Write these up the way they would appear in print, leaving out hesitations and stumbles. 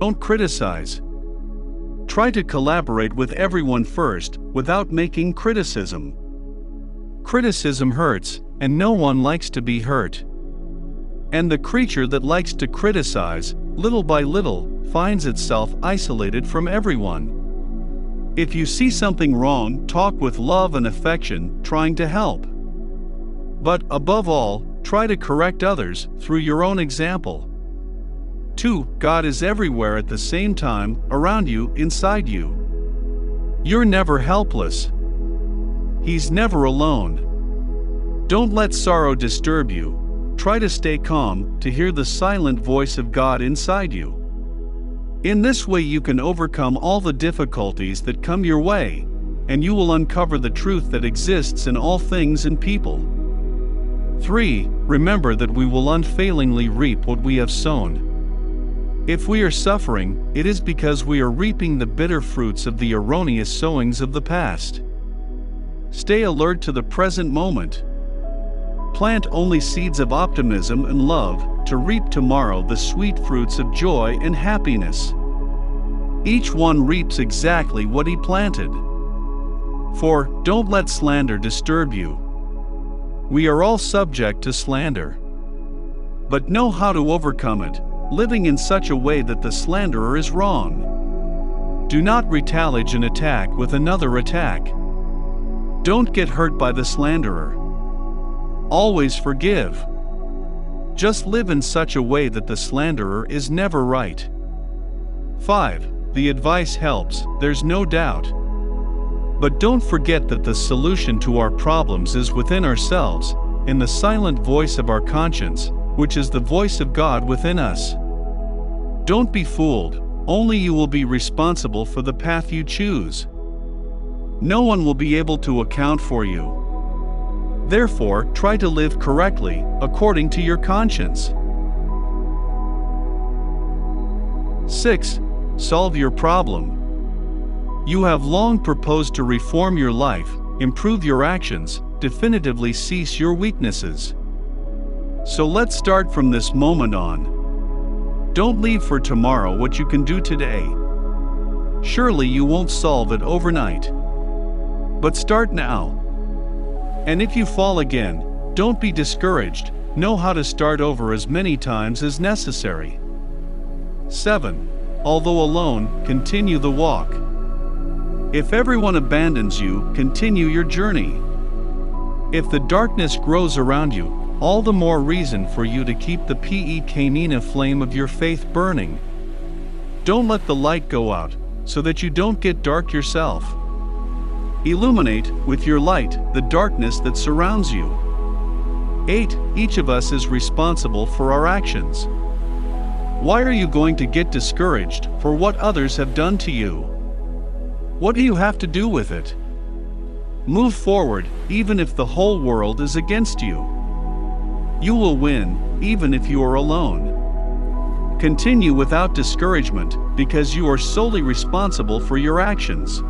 Don't criticize. Try to collaborate with everyone first, without making criticism. Criticism hurts, and no one likes to be hurt. And the creature that likes to criticize, little by little, finds itself isolated from everyone. If you see something wrong, talk with love and affection, trying to help. But above all, try to correct others through your own example. 2. God is everywhere at the same time, around you, inside you. You're never helpless. He's never alone. Don't let sorrow disturb you. Try to stay calm, to hear the silent voice of God inside you. In this way you can overcome all the difficulties that come your way, and you will uncover the truth that exists in all things and people. 3. Remember that we will unfailingly reap what we have sown. If we are suffering, it is because we are reaping the bitter fruits of the erroneous sowings of the past. Stay alert to the present moment. Plant only seeds of optimism and love, to reap tomorrow the sweet fruits of joy and happiness. Each one reaps exactly what he planted. 4. Don't let slander disturb you. We are all subject to slander. But know how to overcome it, living in such a way that the slanderer is wrong. Do not retaliate an attack with another attack. Don't get hurt by the slanderer. Always forgive. Just live in such a way that the slanderer is never right. 5. The advice helps, there's no doubt. But don't forget that the solution to our problems is within ourselves, in the silent voice of our conscience, which is the voice of God within us. Don't be fooled, only you will be responsible for the path you choose. No one will be able to account for you. Therefore, try to live correctly, according to your conscience. 6. Solve your problem. You have long proposed to reform your life, improve your actions, definitively cease your weaknesses. So let's start from this moment on. Don't leave for tomorrow what you can do today. Surely you won't solve it overnight. But start now. And if you fall again, don't be discouraged, know how to start over as many times as necessary. 7. Although alone, continue the walk. If everyone abandons you, continue your journey. If the darkness grows around you, all the more reason for you to keep the Pek'nina flame of your faith burning. Don't let the light go out, so that you don't get dark yourself. Illuminate, with your light, the darkness that surrounds you. 8. Each of us is responsible for our actions. Why are you going to get discouraged for what others have done to you? What do you have to do with it? Move forward, even if the whole world is against you. You will win, even if you are alone. Continue without discouragement, because you are solely responsible for your actions.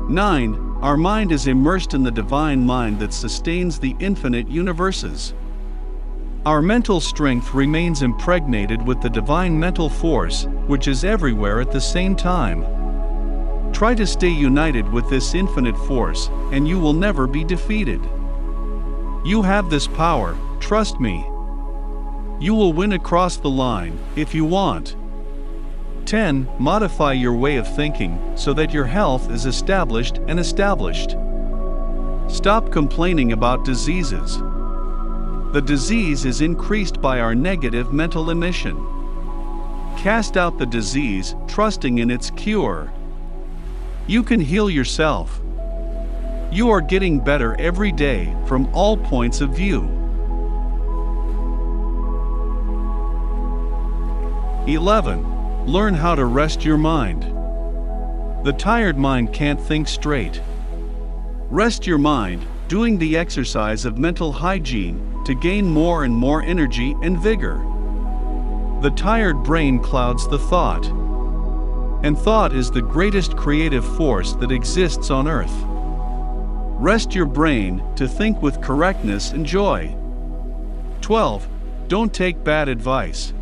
9. Our mind is immersed in the divine mind that sustains the infinite universes. Our mental strength remains impregnated with the divine mental force, which is everywhere at the same time. Try to stay united with this infinite force, and you will never be defeated. You have this power, trust me. You will win across the line, if you want. 10. Modify your way of thinking, so that your health is established and established. Stop complaining about diseases. The disease is increased by our negative mental emission. Cast out the disease, trusting in its cure. You can heal yourself. You are getting better every day, from all points of view. 11. Learn how to rest your mind. The tired mind can't think straight. Rest your mind, doing the exercise of mental hygiene, to gain more and more energy and vigor. The tired brain clouds the thought. And thought is the greatest creative force that exists on earth. Rest your brain, to think with correctness and joy. 12. Don't take bad advice.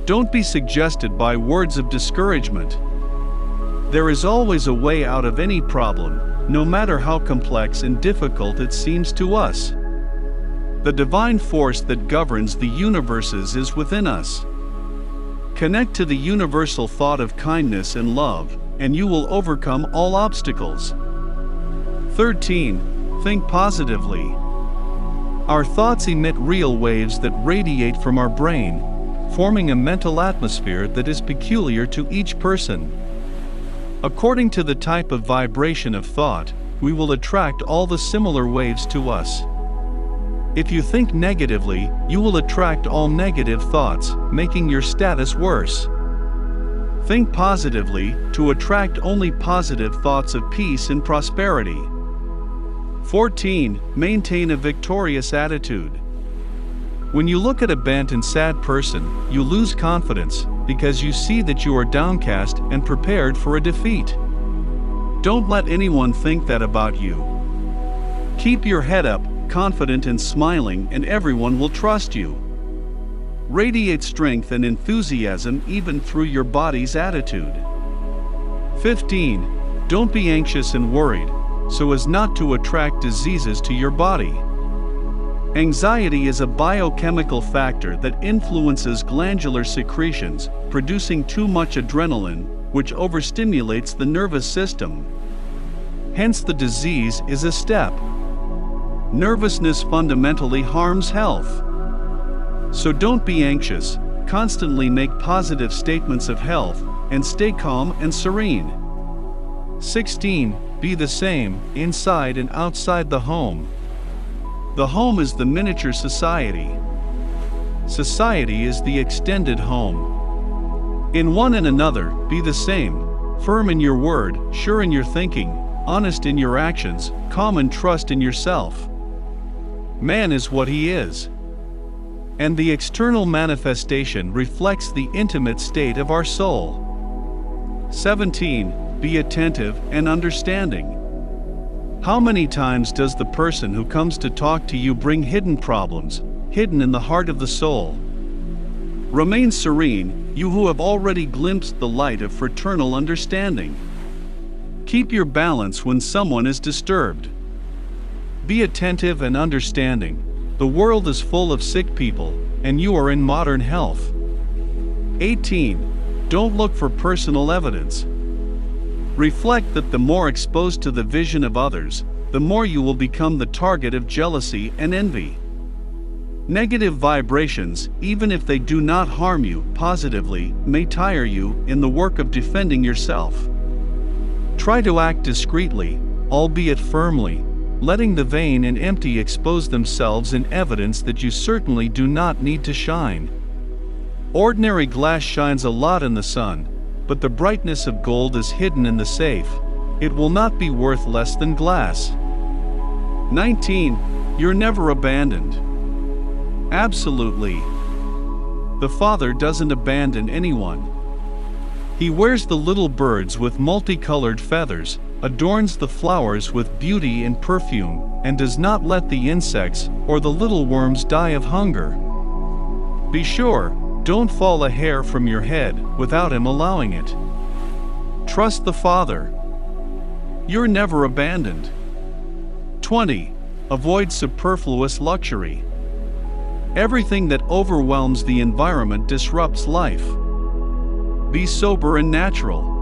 Don't be suggested by words of discouragement. There is always a way out of any problem, no matter how complex and difficult it seems to us. The divine force that governs the universes is within us. Connect to the universal thought of kindness and love, and you will overcome all obstacles. 13. Think positively. Our thoughts emit real waves that radiate from our brain, forming a mental atmosphere that is peculiar to each person. According to the type of vibration of thought, we will attract all the similar waves to us. If you think negatively, you will attract all negative thoughts, making your status worse. Think positively to attract only positive thoughts of peace and prosperity. 14. Maintain a victorious attitude. When you look at a bent and sad person, you lose confidence because you see that you are downcast and prepared for a defeat. Don't let anyone think that about you. Keep your head up, confident and smiling, and everyone will trust you. Radiate strength and enthusiasm even through your body's attitude. 15. Don't be anxious and worried, so as not to attract diseases to your body. Anxiety is a biochemical factor that influences glandular secretions, producing too much adrenaline, which overstimulates the nervous system. Hence, the disease is a step. Nervousness fundamentally harms health. So don't be anxious, constantly make positive statements of health, and stay calm and serene. 16. Be the same, inside and outside the home. The home is the miniature society. Society is the extended home. In one and another, be the same, firm in your word, sure in your thinking, honest in your actions, calm and trust in yourself. Man is what he is. And the external manifestation reflects the intimate state of our soul. 17. Be attentive and understanding. How many times does the person who comes to talk to you bring hidden problems, hidden in the heart of the soul? Remain serene, you who have already glimpsed the light of fraternal understanding. Keep your balance when someone is disturbed. Be attentive and understanding. The world is full of sick people, and you are in modern health. 18. Don't look for personal evidence. Reflect that the more exposed to the vision of others, the more you will become the target of jealousy and envy. Negative vibrations, even if they do not harm you positively, may tire you in the work of defending yourself. Try to act discreetly, albeit firmly, letting the vain and empty expose themselves in evidence that you certainly do not need to shine. Ordinary glass shines a lot in the sun, but the brightness of gold is hidden in the safe. It will not be worth less than glass. 19. You're never abandoned. Absolutely. The Father doesn't abandon anyone. He wears the little birds with multicolored feathers, adorns the flowers with beauty and perfume, and does not let the insects or the little worms die of hunger. Be sure, don't fall a hair from your head without Him allowing it. Trust the Father. You're never abandoned. 20. Avoid superfluous luxury. Everything that overwhelms the environment disrupts life. Be sober and natural.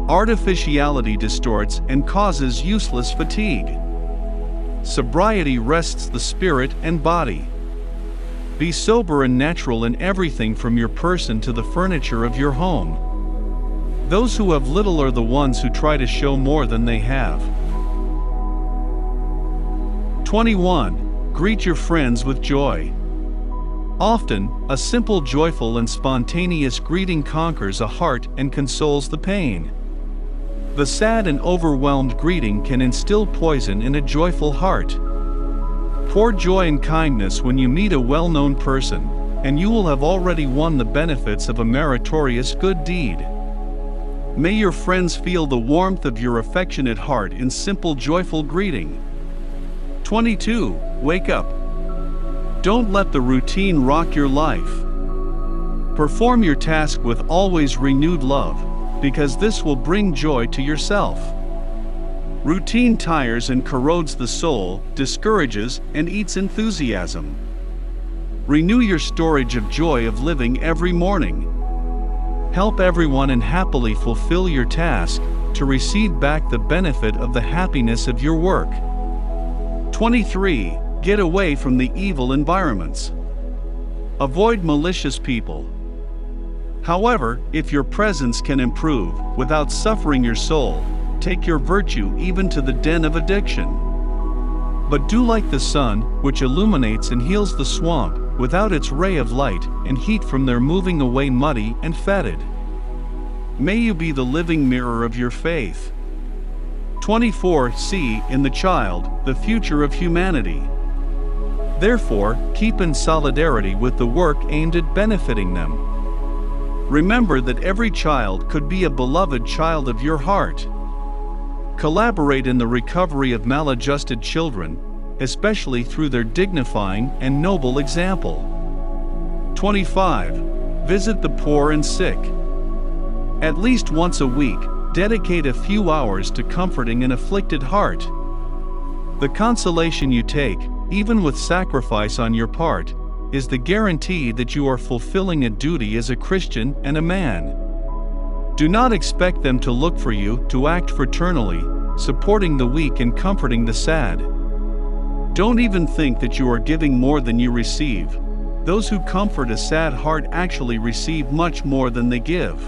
Artificiality distorts and causes useless fatigue. Sobriety rests the spirit and body. Be sober and natural in everything from your person to the furniture of your home. Those who have little are the ones who try to show more than they have. 21. Greet your friends with joy. Often, a simple, joyful, and spontaneous greeting conquers a heart and consoles the pain. The sad and overwhelmed greeting can instill poison in a joyful heart. Pour joy and kindness when you meet a well-known person, and you will have already won the benefits of a meritorious good deed. May your friends feel the warmth of your affectionate heart in simple, joyful greeting. 22. Wake up. Don't let the routine rock your life. Perform your task with always renewed love, because this will bring joy to yourself. Routine tires and corrodes the soul, discourages and eats enthusiasm. Renew your storage of joy of living every morning. Help everyone and happily fulfill your task to receive back the benefit of the happiness of your work. 23. Get away from the evil environments. Avoid malicious people. However, if your presence can improve, without suffering your soul, take your virtue even to the den of addiction. But do like the sun, which illuminates and heals the swamp, without its ray of light and heat from their moving away muddy and fetid. May you be the living mirror of your faith. 24. See in the child the future of humanity. Therefore, keep in solidarity with the work aimed at benefiting them. Remember that every child could be a beloved child of your heart. Collaborate in the recovery of maladjusted children, especially through their dignifying and noble example. 25. Visit the poor and sick. At least once a week, dedicate a few hours to comforting an afflicted heart. The consolation you take, even with sacrifice on your part, is the guarantee that you are fulfilling a duty as a Christian and a man. Do not expect them to look for you to act fraternally, supporting the weak and comforting the sad. Don't even think that you are giving more than you receive. Those who comfort a sad heart actually receive much more than they give.